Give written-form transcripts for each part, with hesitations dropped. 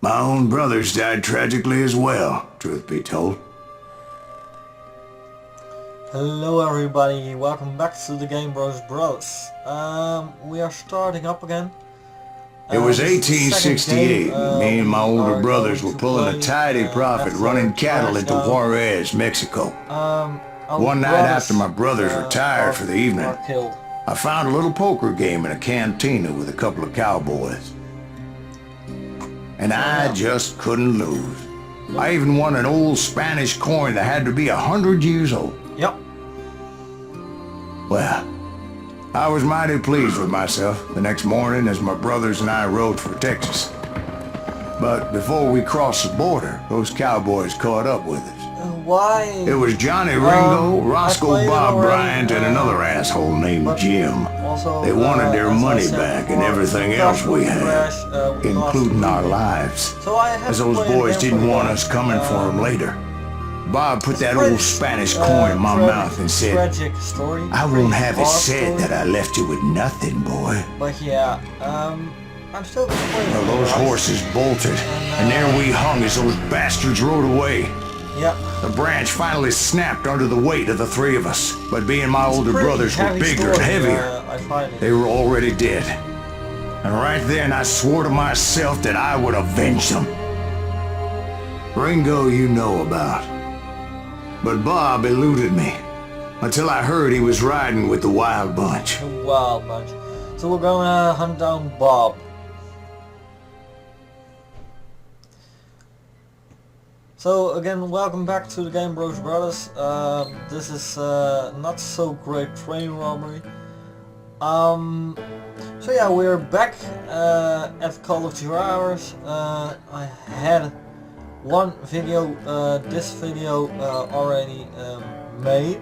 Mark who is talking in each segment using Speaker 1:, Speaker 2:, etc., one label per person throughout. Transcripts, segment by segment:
Speaker 1: My own brothers died tragically as well, truth be told.
Speaker 2: Hello everybody, welcome back to the Game Bros. We are starting up again.
Speaker 1: It was
Speaker 2: This is the second
Speaker 1: 1868,
Speaker 2: game,
Speaker 1: and me and my
Speaker 2: we
Speaker 1: older
Speaker 2: are
Speaker 1: brothers
Speaker 2: going
Speaker 1: were
Speaker 2: to
Speaker 1: pulling a
Speaker 2: play,
Speaker 1: tidy profit
Speaker 2: after
Speaker 1: running cattle
Speaker 2: Crash
Speaker 1: into
Speaker 2: Down.
Speaker 1: Juarez, Mexico.
Speaker 2: Our
Speaker 1: One night
Speaker 2: brothers,
Speaker 1: after my brothers retired for the evening,
Speaker 2: are killed.
Speaker 1: I found a little poker game in a cantina with a couple of cowboys. And I just couldn't lose. I even won an old Spanish coin that had to be 100 years old.
Speaker 2: Yep.
Speaker 1: Well, I was mighty pleased with myself the next morning as my brothers and I rode for Texas. But before we crossed the border, those cowboys caught up with us.
Speaker 2: Why?
Speaker 1: It was Johnny Ringo, Roscoe Bob
Speaker 2: already,
Speaker 1: Bryant, and another asshole named Jim. They wanted their money back and everything else we had, including our lives,
Speaker 2: So
Speaker 1: as those boys didn't want us coming for them later. Bob put that old Spanish coin in my mouth and said, "I won't have it said that I left you with nothing, boy."
Speaker 2: But yeah, I'm still playing.
Speaker 1: Well, those horses bolted, and there we hung as those bastards rode away.
Speaker 2: Yep.
Speaker 1: The branch finally snapped under the weight of the three of us, but being my older brothers were bigger and heavier, they were already dead. And right then I swore to myself that I would avenge them. Ringo you know about. But Bob eluded me, until I heard he was riding with the Wild Bunch.
Speaker 2: The Wild Bunch. So we're gonna hunt down Bob. So again, welcome back to the Game Bros. This is not so great train robbery. So yeah, we're back at Call of Juarez. I had one video, this video already made,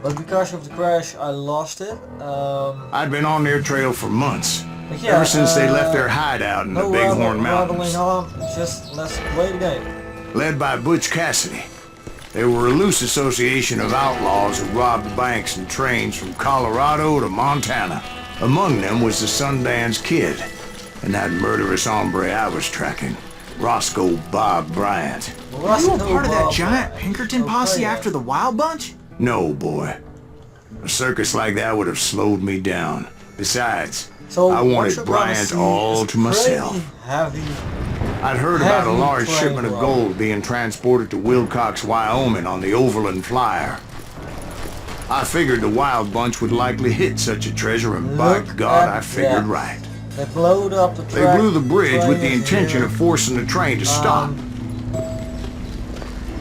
Speaker 2: but because of the crash I lost it.
Speaker 1: I'd been on their trail for months,
Speaker 2: Yeah,
Speaker 1: ever since they left their hideout in the Bighorn Mountains.
Speaker 2: Just let's play the game.
Speaker 1: Led by Butch Cassidy. They were a loose association of outlaws who robbed banks and trains from Colorado to Montana. Among them was the Sundance Kid, and that murderous hombre I was tracking, Roscoe Bob Bryant.
Speaker 3: Were you a part of that giant Pinkerton posse after the Wild Bunch?
Speaker 1: No, boy. A circus like that would have slowed me down. Besides,
Speaker 2: So
Speaker 1: I wanted Bryant all to myself. I'd heard about a large shipment of gold being transported to Wilcox, Wyoming on the Overland Flyer. I figured the Wild Bunch would likely hit such a treasure, and by God, I figured right.
Speaker 2: They blowed up the track.
Speaker 1: They blew the bridge with the intention of forcing the train to stop.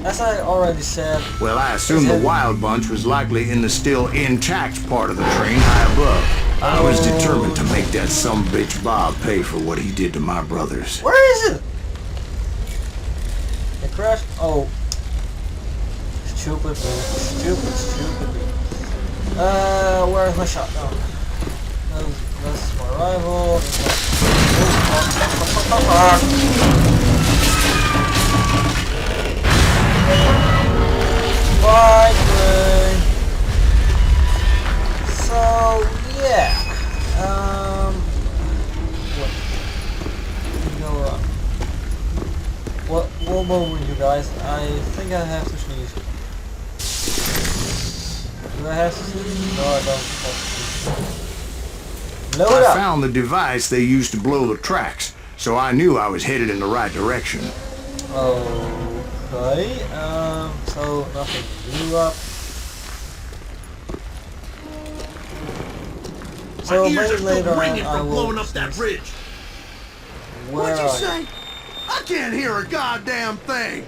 Speaker 2: As I already said...
Speaker 1: Well, I assumed the Wild Bunch was likely in the still intact part of the train high above. I was determined to make that sumbitch Bob pay for what he did to my brothers.
Speaker 2: Where is it? It crashed? Oh. Stupid. Where's my shotgun? That's my rifle. Bye, Gray. So, yeah. One moment, you guys. I think I have to sneeze. Do I have to sneeze? No, I don't have to sneeze. Load up.
Speaker 1: I found the device they used to blow the tracks, so I knew I was headed in the right direction.
Speaker 2: Okay. So nothing blew up. So maybe later on I will
Speaker 4: blowing up that bridge.
Speaker 2: What'd you say?
Speaker 4: I can't hear a goddamn thing.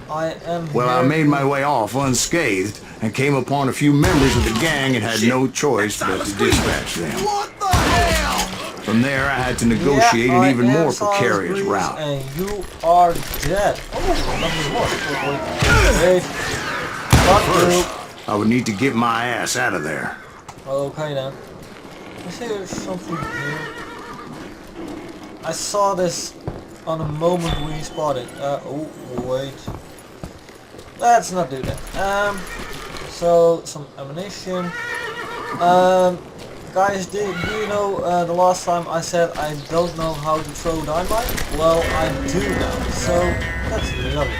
Speaker 2: I am.
Speaker 1: Well, I made my way off unscathed and came upon a few members of the gang and had no choice but to dispatch them.
Speaker 4: What the hell?
Speaker 1: From there, I had to negotiate an even more precarious route.
Speaker 2: And you are dead. Oh, nothing more. Wait.
Speaker 1: First, I would need to get my ass out of there.
Speaker 2: Okay then. I see there's something here. I saw this on a moment we spotted. Oh wait. Let's not do that. So some ammunition. Guys, do you know the last time I said I don't know how to throw dynamite? Well, I do now, so that's lovely.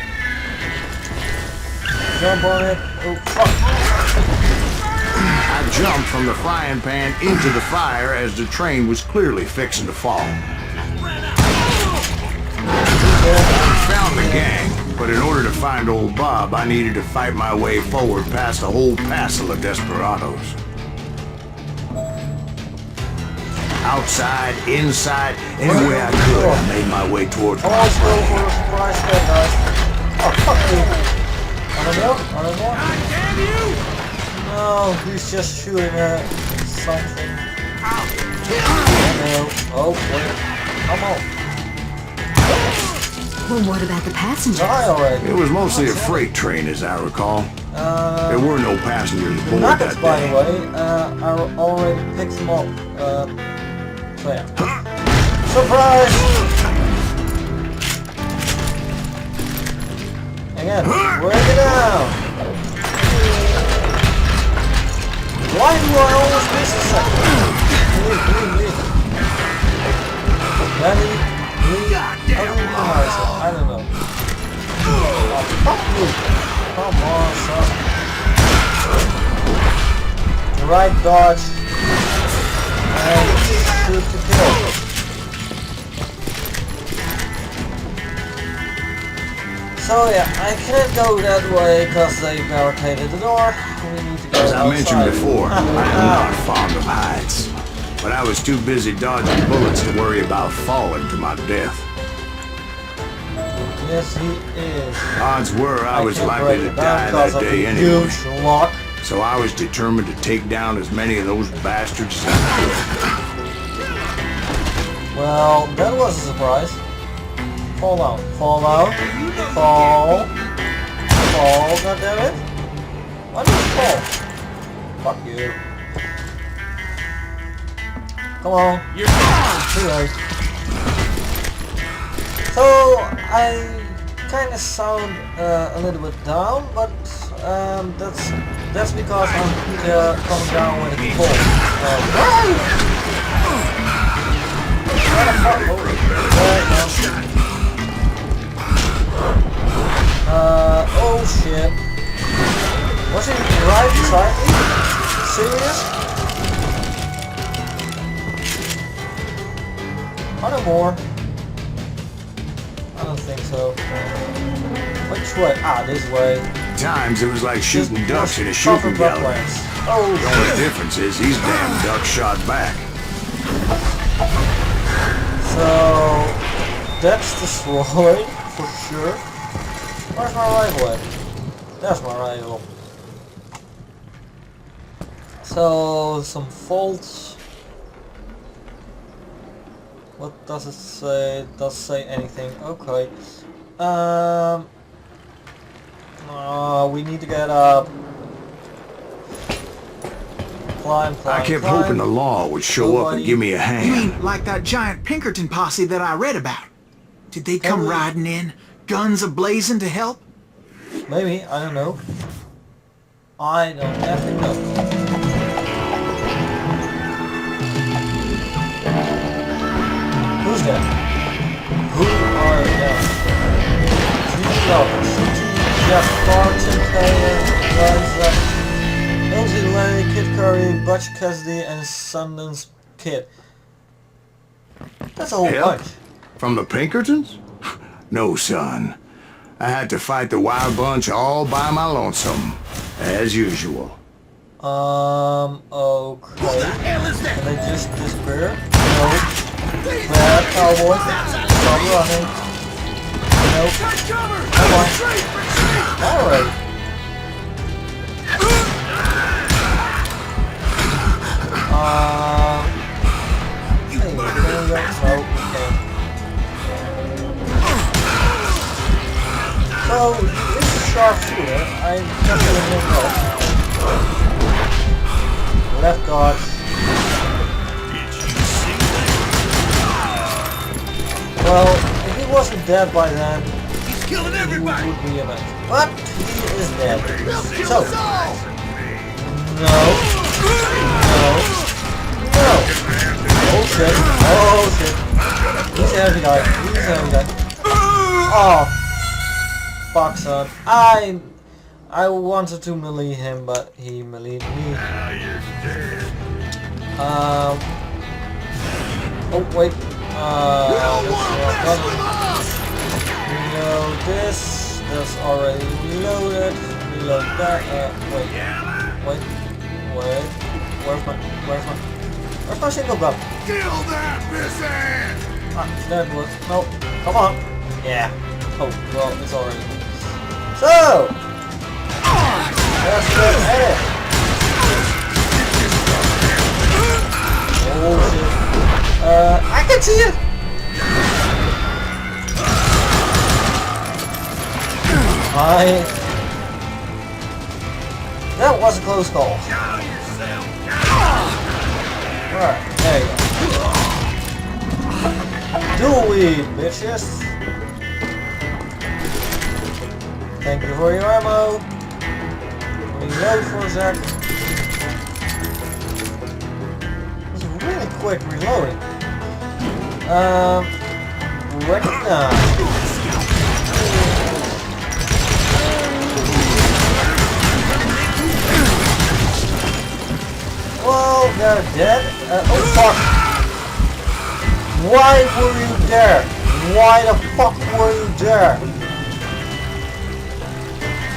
Speaker 2: Jump on it. Oh, fuck.
Speaker 1: I jumped from the frying pan into the fire as the train was clearly fixing to fall. I found the gang, but in order to find old Bob, I needed to fight my way forward past a whole passel of desperados. Outside, inside, any way I could, I made my way towards my
Speaker 2: Let's go for a surprise kill, guys. Oh, fuck you. I don't know.
Speaker 4: Damn you!
Speaker 2: No, he's just shooting at something. No. Oh, wait. Come on.
Speaker 5: Well, what about the passengers?
Speaker 2: Die already.
Speaker 1: It was mostly a freight train, as I recall. There were no passengers aboard
Speaker 2: Nuggets,
Speaker 1: that
Speaker 2: by
Speaker 1: day.
Speaker 2: the way, I already picked them up. So yeah. Surprise! Again, break it down! Why do I always miss a second? Leave. I don't know. Oh, fuck you! Come on, son. The right dodge. And shoot to kill. So yeah, I can't go that way because they barricaded the door. We need to go
Speaker 1: As I mentioned
Speaker 2: outside.
Speaker 1: before, I am not fond of heights. But I was too busy dodging bullets to worry about falling to my death.
Speaker 2: Yes, he is.
Speaker 1: Odds were I was
Speaker 2: can't
Speaker 1: likely
Speaker 2: break
Speaker 1: to
Speaker 2: it down
Speaker 1: die
Speaker 2: because
Speaker 1: that
Speaker 2: of
Speaker 1: day
Speaker 2: the
Speaker 1: anyway.
Speaker 2: huge lock.
Speaker 1: So I was determined to take down as many of those bastards as I
Speaker 2: Well, that was a surprise. Fall down. Fall. Goddammit. Why did you fall? Fuck you. Come on.
Speaker 4: You're gone!
Speaker 2: Too late. So, I kinda sound a little bit down, but that's because I'm coming down with a cold. Oh shit. Was it right beside me? Serious? Are there more? I don't think so. Which way? Ah, this way.
Speaker 1: Times it was like shooting
Speaker 2: Just
Speaker 1: ducks in a
Speaker 2: cover
Speaker 1: shooting gallery.
Speaker 2: bucklands. Oh
Speaker 1: The only
Speaker 2: shit.
Speaker 1: difference is these damn ducks shot back.
Speaker 2: So that's destroyed for sure. Where's my rifle at? There's my rifle. So some faults. What does it say? It doesn't say anything. Okay. We need to get up. Climb.
Speaker 1: I kept hoping the law would show up and give me a
Speaker 3: You
Speaker 1: hand.
Speaker 3: mean like that giant Pinkerton posse that I read about? Did they come
Speaker 2: Hey.
Speaker 3: riding in, guns a-blazing to help?
Speaker 2: Maybe, I don't know. I don't effing know. Who's that? Who are them? Three lovers. Jeff Barton, Elsie Lay, Kid Curry, Butch Cassidy, and Sundance Kid. That's a whole
Speaker 1: Help?
Speaker 2: bunch.
Speaker 1: From the Pinkertons? No, son. I had to fight the wild bunch all by my lonesome, as usual.
Speaker 2: Okay.
Speaker 4: Hell is that?
Speaker 2: Can they just disappear? No. Bad cowboy. Stop running. Nope.
Speaker 4: Take cover!
Speaker 2: Come on.
Speaker 4: Retreat!
Speaker 2: Alright. Hey, there we go. No, okay. So, this is sharpshooter. I definitely didn't know. Left dodge. Well, if he wasn't dead by then,
Speaker 4: He's killing
Speaker 2: he
Speaker 4: everybody!
Speaker 2: would be amazing. But he is dead.
Speaker 4: They'll kill
Speaker 2: So,
Speaker 4: us all!
Speaker 2: no, Oh shit. Oh shit. He's a heavy guy. He's a heavy guy. Oh. Fuck, son. I wanted to melee him, but he meleeed me. Oh wait. Reload this. That's already reloaded. Reload that. Wait. Where's my single gun?
Speaker 4: Kill that pissant!
Speaker 2: Ah, that was no. Come on. Yeah. Oh well, it's already. So let's get at it. Oh shit. I can see it. That was a close call. Alright, there you go. Do we, bitches? Thank you for your ammo. Reload for a sec. This is really quick reloading. Recognize. Well, they're dead. Oh fuck! Why were you there? Why the fuck were you there?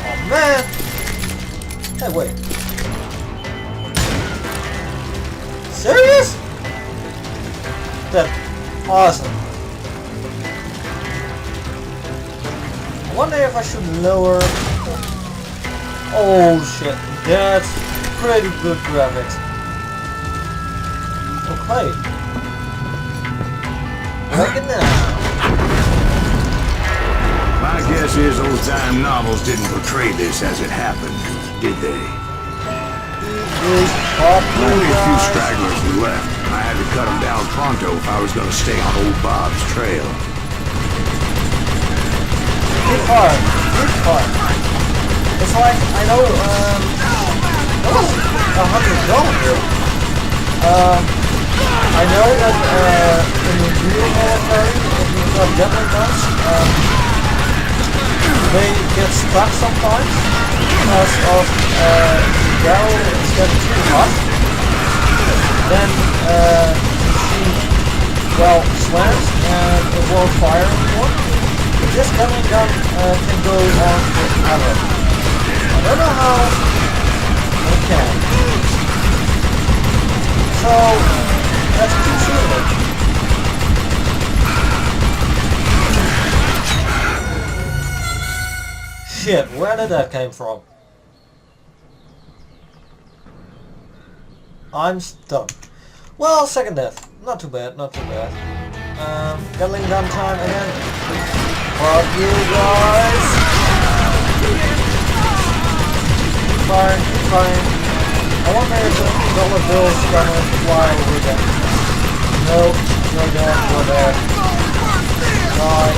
Speaker 2: Oh man! Hey, wait. Serious? That's awesome. I wonder if I should lower. Oh shit! That's pretty good graphics. Okay. Look at that.
Speaker 1: My guess is old-time novels didn't portray this as it happened, did they? Only a few stragglers were left. I had to cut them down pronto if I was going to stay on old Bob's trail.
Speaker 2: Good part. Good part. It's like, I know, that was $100 here. I know that in the real military, if you've got gatling guns, they get stuck sometimes because of the barrel is getting too hot. Then the machine, well, slams and it won't fire anymore. This gatling gun can go on forever. I don't know how it can. So that's too soon. Shit, where did that came from? I'm stuck. Well, second death. Not too bad, not too bad. Gatling gun time again. Fuck you guys! Keep firing, keep firing. I wonder if the dollar bill's gonna fly over there. Nope, no there, go there. Die.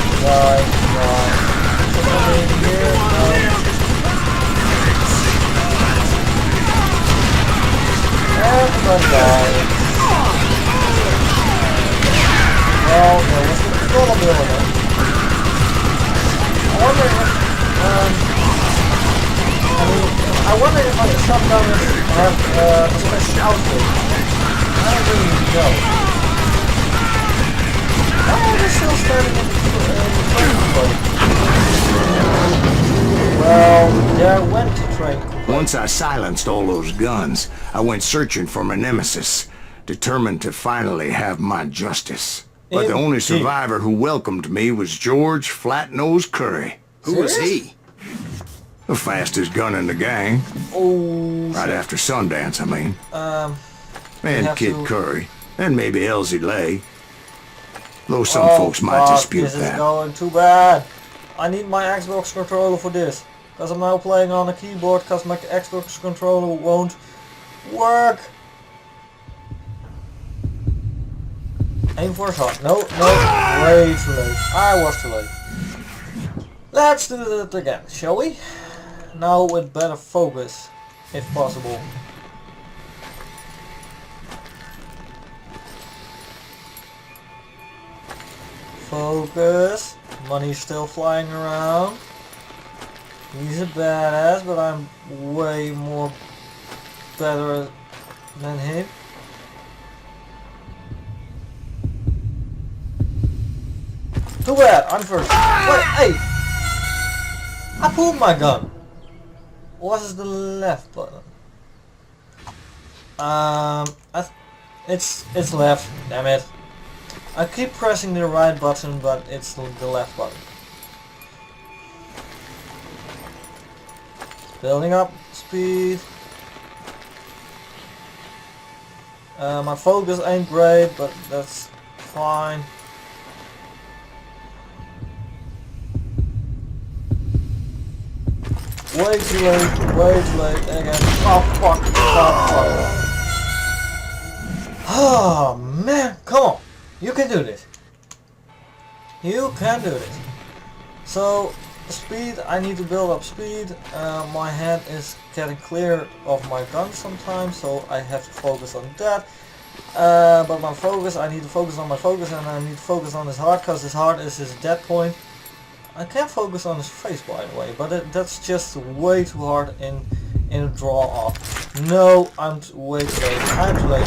Speaker 2: Somebody in here? No. Everybody died. Well, there was a dollar bill in it. I wonder if like a shotgun have a special outfit. I don't really know. Why are they still standing in the train plate? Well, there went the train plate.
Speaker 1: Once I silenced all those guns, I went searching for my nemesis, determined to finally have my justice. But the only survivor who welcomed me was George Flat-Nose Curry.
Speaker 4: Who was he?
Speaker 1: The fastest gun in the gang.
Speaker 2: Oh,
Speaker 1: Right after Sundance, I mean. And Kid
Speaker 2: to...
Speaker 1: Curry. And maybe Elsie Lay. Though some folks might
Speaker 2: fuck,
Speaker 1: dispute
Speaker 2: this
Speaker 1: that.
Speaker 2: is going too bad. I need my Xbox controller for this. Because I'm now playing on a keyboard because my Xbox controller won't work. Aim for a shot. No, way too late. I was too late. Let's do that again, shall we? Now with better focus, if possible. Focus. Money's still flying around. He's a badass, but I'm way more better than him. Too bad, I'm first. Wait, hey! I pulled my gun. Was the left button? It's left. Damn it! I keep pressing the right button, but it's the left button. Building up speed. My focus ain't great, but that's fine. Way too late again. Oh fuck, oh man, come on. You can do this. You can do this. So, speed, I need to build up speed. My hand is getting clear of my gun sometimes, so I have to focus on that. But my focus, I need to focus on my focus, and I need to focus on his heart, because his heart is his dead point. I can't focus on his face, by the way, but that's just way too hard in a draw off. No, I'm way too late. I'm too late.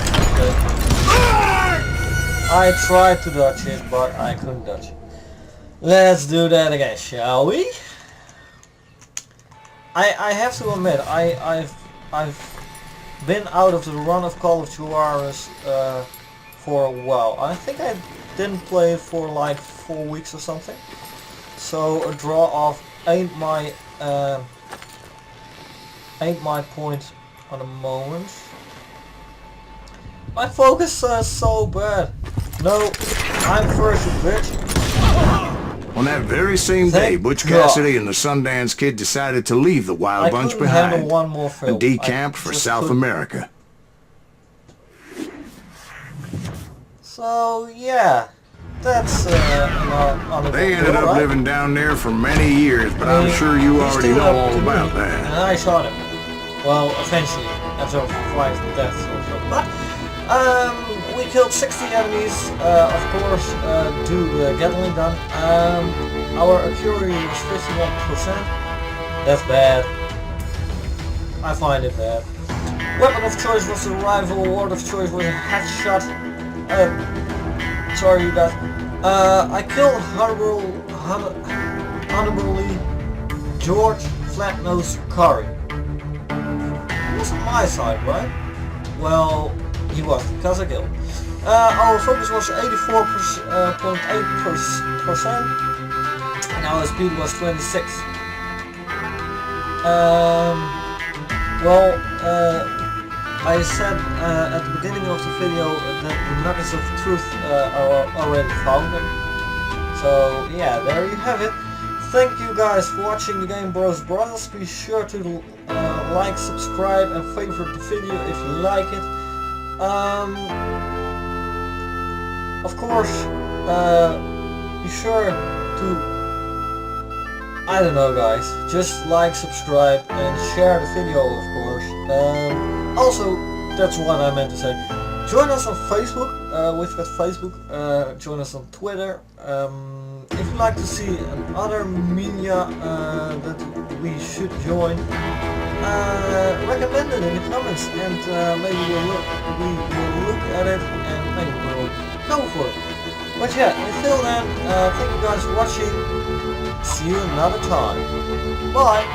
Speaker 2: I tried to dodge it, but I couldn't dodge it. Let's do that again, shall we? I have to admit, I've been out of the run of Call of Juarez for a while. I think I didn't play it for like 4 weeks or something. So a draw off ain't my point on the moment. My focus is so bad. No, I'm first, you bitch.
Speaker 1: On that very same day, Butch Cassidy and the Sundance Kid decided to leave the Wild Bunch behind
Speaker 2: one more film.
Speaker 1: and decamped for South America.
Speaker 2: So yeah, that's
Speaker 1: They ended up living down there for many years, but I'm sure you already know all about that.
Speaker 2: And I shot him. Well, eventually, after 5 deaths or so. But we killed 60 enemies, of course, due to the Gatling gun. Our accuracy was 51%. That's bad. I find it bad. Weapon of choice was the rifle. Word of choice was a headshot. Sorry, you guys. I killed honorably George Flatnose Curry. He was on my side, right? Well, he was, because I killed. Our focus was 84.8%, and our speed was 26. I said at the beginning of the video that the nuggets of truth are already found. So yeah, there you have it. Thank you guys for watching the Game Bros Brothers. Be sure to like, subscribe and favorite the video if you like it. Of course, be sure to, I don't know guys, just like, subscribe and share the video, of course. Also, that's what I meant to say. Join us on Facebook, we've got Facebook, join us on Twitter. If you'd like to see other media that we should join, recommend it in the comments, and maybe we will look at it and maybe we'll go for it. But yeah, until then, thank you guys for watching. See you another time. Bye!